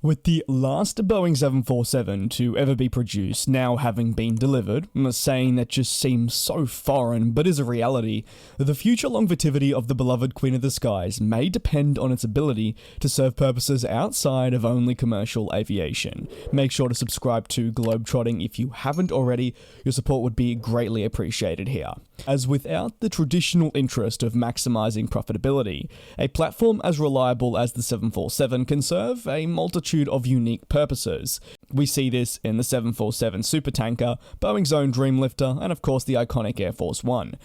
With the last Boeing 747 to ever be produced now having been delivered, a saying that just seems so foreign but is a reality, the future longevity of the beloved Queen of the Skies may depend on its ability to serve purposes outside of only commercial aviation. Make sure to subscribe to GlobeTrotting if you haven't already. Your support would be greatly appreciated here. As without the traditional interest of maximizing profitability, a platform as reliable as the 747 can serve a multitude of unique purposes. We see this in the 747 supertanker, Boeing's own Dreamlifter, and of course the iconic Air Force One.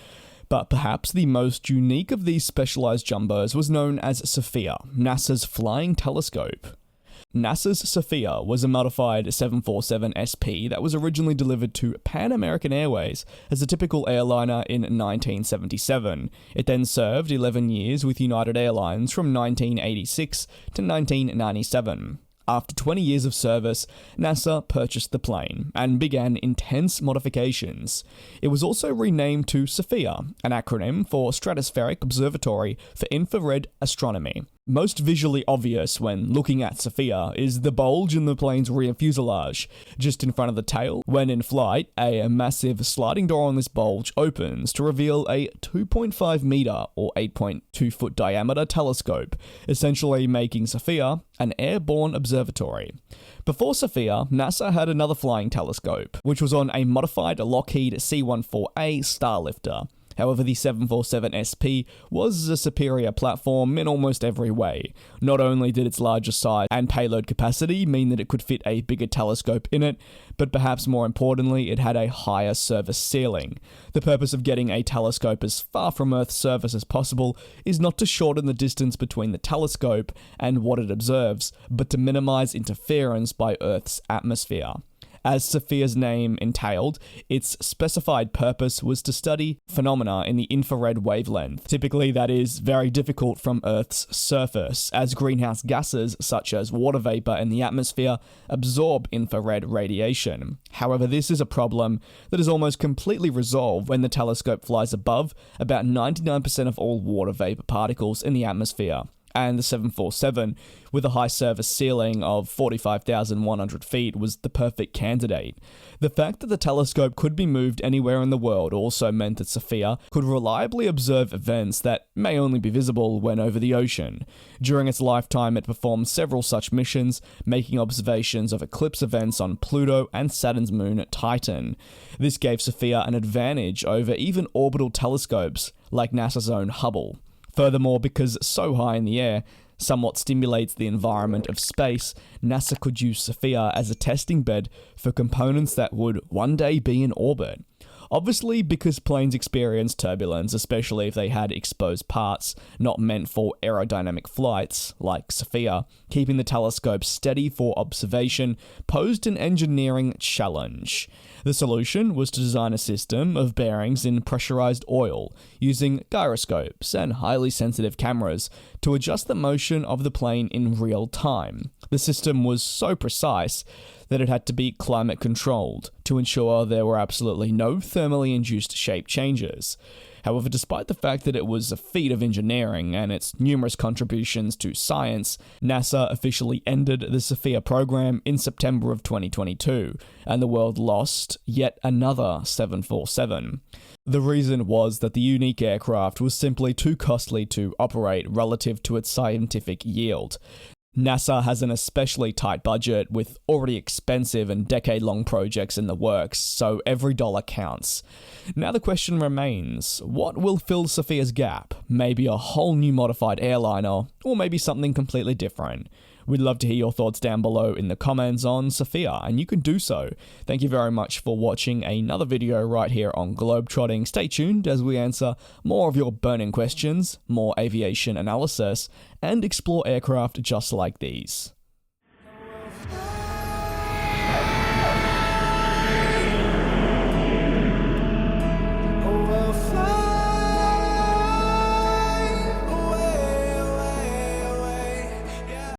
But perhaps the most unique of these specialized jumbos was known as SOFIA, NASA's flying telescope. NASA's SOFIA was a modified 747 SP that was originally delivered to Pan American Airways as a typical airliner in 1977. It then served 11 years with United Airlines from 1986 to 1997. After 20 years of service, NASA purchased the plane and began intense modifications. It was also renamed to SOFIA, an acronym for Stratospheric Observatory for Infrared Astronomy. Most visually obvious when looking at SOFIA is the bulge in the plane's rear fuselage, just in front of the tail. When in flight, a massive sliding door on this bulge opens to reveal a 2.5 meter or 8.2 foot diameter telescope, essentially making SOFIA an airborne observatory. Before SOFIA, NASA had another flying telescope, which was on a modified Lockheed C-14A Starlifter. However, the 747 SP was a superior platform in almost every way. Not only did its larger size and payload capacity mean that it could fit a bigger telescope in it, but perhaps more importantly, it had a higher service ceiling. The purpose of getting a telescope as far from Earth's surface as possible is not to shorten the distance between the telescope and what it observes, but to minimize interference by Earth's atmosphere. As SOFIA's name entailed, its specified purpose was to study phenomena in the infrared wavelength. Typically, that is very difficult from Earth's surface, as greenhouse gases such as water vapor in the atmosphere absorb infrared radiation. However, this is a problem that is almost completely resolved when the telescope flies above about 99% of all water vapor particles in the atmosphere. And the 747, with a high service ceiling of 45,100 feet, was the perfect candidate. The fact that the telescope could be moved anywhere in the world also meant that SOFIA could reliably observe events that may only be visible when over the ocean. During its lifetime, it performed several such missions, making observations of eclipse events on Pluto and Saturn's moon Titan. This gave SOFIA an advantage over even orbital telescopes like NASA's own Hubble. Furthermore, because so high in the air somewhat stimulates the environment of space, NASA could use SOFIA as a testing bed for components that would one day be in orbit. Obviously, because planes experience turbulence, especially if they had exposed parts not meant for aerodynamic flights, like SOFIA, keeping the telescope steady for observation posed an engineering challenge. The solution was to design a system of bearings in pressurized oil, using gyroscopes and highly sensitive cameras to adjust the motion of the plane in real time. The system was so precise that it had to be climate controlled to ensure there were absolutely no thermally induced shape changes. However, despite the fact that it was a feat of engineering and its numerous contributions to science, NASA officially ended the SOFIA program in September of 2022, and the world lost yet another 747. The reason was that the unique aircraft was simply too costly to operate relative to its scientific yield. NASA has an especially tight budget with already expensive and decade-long projects in the works, so every dollar counts. Now the question remains, what will fill SOFIA's gap? Maybe a whole new modified airliner, or maybe something completely different? We'd love to hear your thoughts down below in the comments on SOFIA, and you can do so. Thank you very much for watching another video right here on GlobeTrotting. Stay tuned as we answer more of your burning questions, more aviation analysis, and explore aircraft just like these.